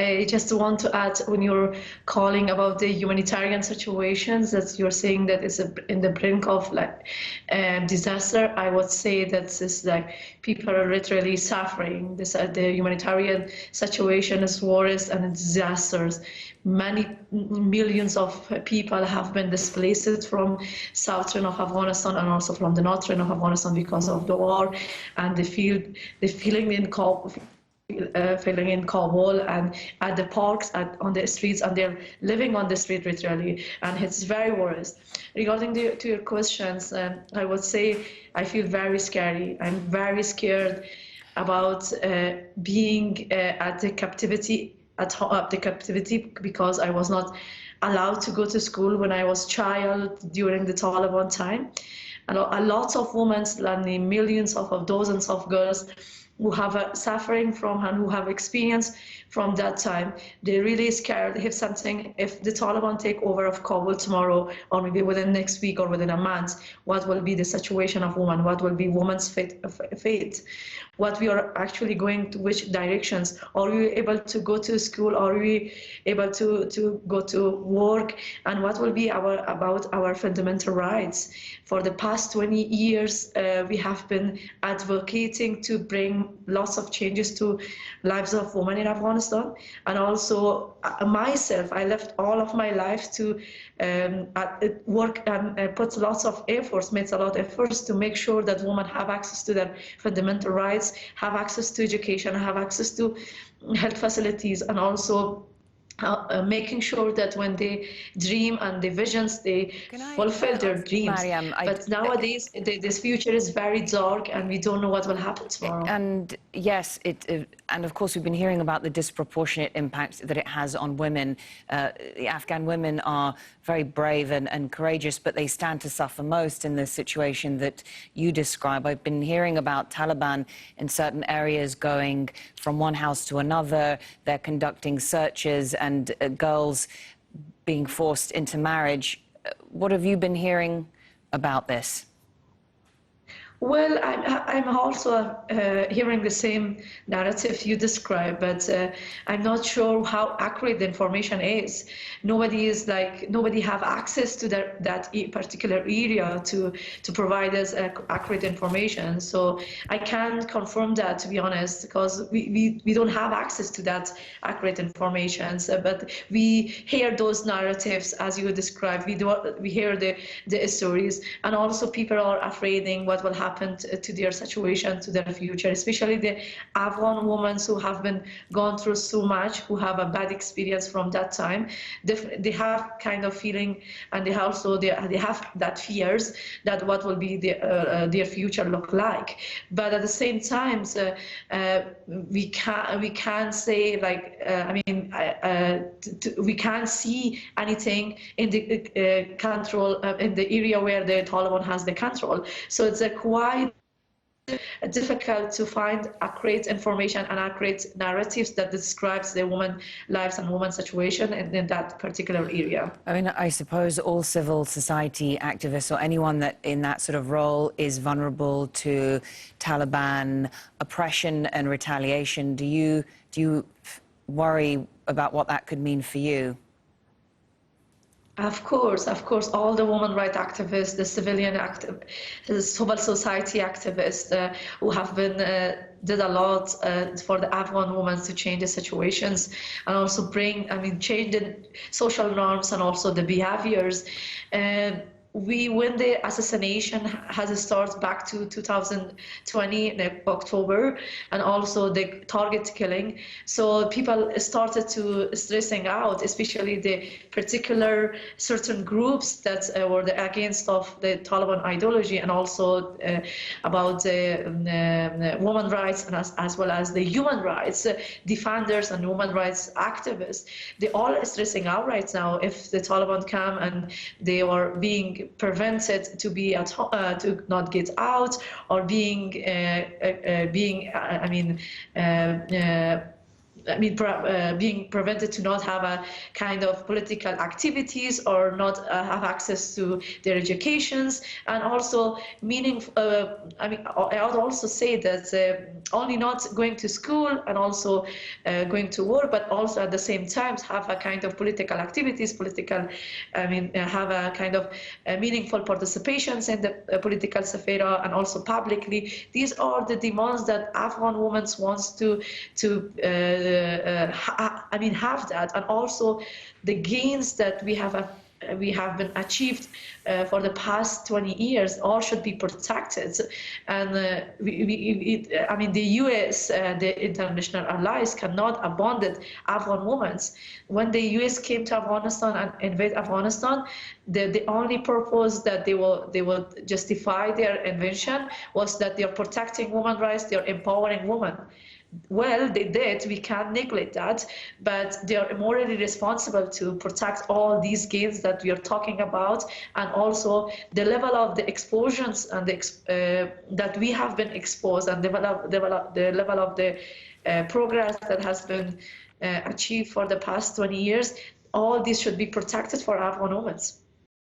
I just want to add, when you're calling about the humanitarian situations that you're saying that it's in the brink of like disaster, I would say that it's like people are literally suffering. The humanitarian situation is worse and disasters. Many millions of people have been displaced from southern of Afghanistan and also from the northern of Afghanistan because of the war, and the feeling in Kabul and at the parks, on the streets, and they're living on the street literally, and it's very worse. Regarding to your questions, I would say I feel very scary. I'm very scared about being at the captivity because I was not allowed to go to school when I was child during the Taliban time. And a lot of women, and millions of dozens of girls who have suffering from and who have experience from that time, they're really scared if the Taliban take over of Kabul tomorrow, or maybe within next week or within a month, what will be the situation of women? What will be women's fate? What we are actually going to, which directions? Are we able to go to school? Are we able to go to work? And what will be about our fundamental rights? For the past 20 years, we have been advocating to bring lots of changes to lives of women in Afghanistan. And also myself, I left all of my life to work and put lots of efforts, made a lot of efforts to make sure that women have access to their fundamental rights, have access to education, have access to health facilities, and also making sure that when they dream and the visions, they fulfill their dreams. Mariam, but nowadays, this future is very dark, and we don't know what will happen tomorrow. And yes, and of course, we've been hearing about the disproportionate impact that it has on women. The Afghan women are very brave and courageous, but they stand to suffer most in the situation that you describe. I've been hearing about Taliban in certain areas going from one house to another. They're conducting searches and girls being forced into marriage. What have you been hearing about this? Well, I'm also hearing the same narrative you describe, but I'm not sure how accurate the information is. Nobody have access to that particular area to provide us accurate information. So I can't confirm that, to be honest, because we don't have access to that accurate information. But we hear those narratives as you described. We hear the stories, and also people are afraid what will happen to their situation, to their future, especially the Afghan women who have been gone through so much, who have a bad experience from that time. They have kind of feeling, and they have that fears that what will be their future look like. But at the same time, we can't say we can't see anything in the control in the area where the Taliban has the control. So it's quite difficult to find accurate information and accurate narratives that describes the women's lives and women's situation in that particular area. I mean, I suppose all civil society activists or anyone that in that sort of role is vulnerable to Taliban oppression and retaliation. Do you worry about what that could mean for you? Of course, all the women rights activists, the civilian activists, the civil society activists who have been did a lot for the Afghan women to change the situations and also change the social norms and also the behaviors. When the assassination has started back to 2020 in October, and also the target killing, so people started to stressing out, especially the particular certain groups that were against of the Taliban ideology, and also about the women rights and as well as the human rights defenders and human rights activists. They all stressing out right now if the Taliban come and they are being prevented to be at home, to not get out, or being being prevented to not have a kind of political activities or not have access to their educations, and also meaning. I would also say that only not going to school and also going to work, but also at the same time have a kind of political activities, have a kind of meaningful participations in the political sphere and also publicly. These are the demands that Afghan women wants to have that, and also the gains that we have been achieved for the past 20 years all should be protected. And the US, the international allies cannot abandon Afghan women. When the US came to Afghanistan and invaded Afghanistan, the only purpose that they will justify their invasion was that they are protecting women's rights, they are empowering women. Well, they did, we can't neglect that, but they are morally responsible to protect all these gains that we are talking about, and also the level of the exposures and that we have been exposed, and the level of the progress that has been achieved for the past 20 years. All these should be protected for Afghan women.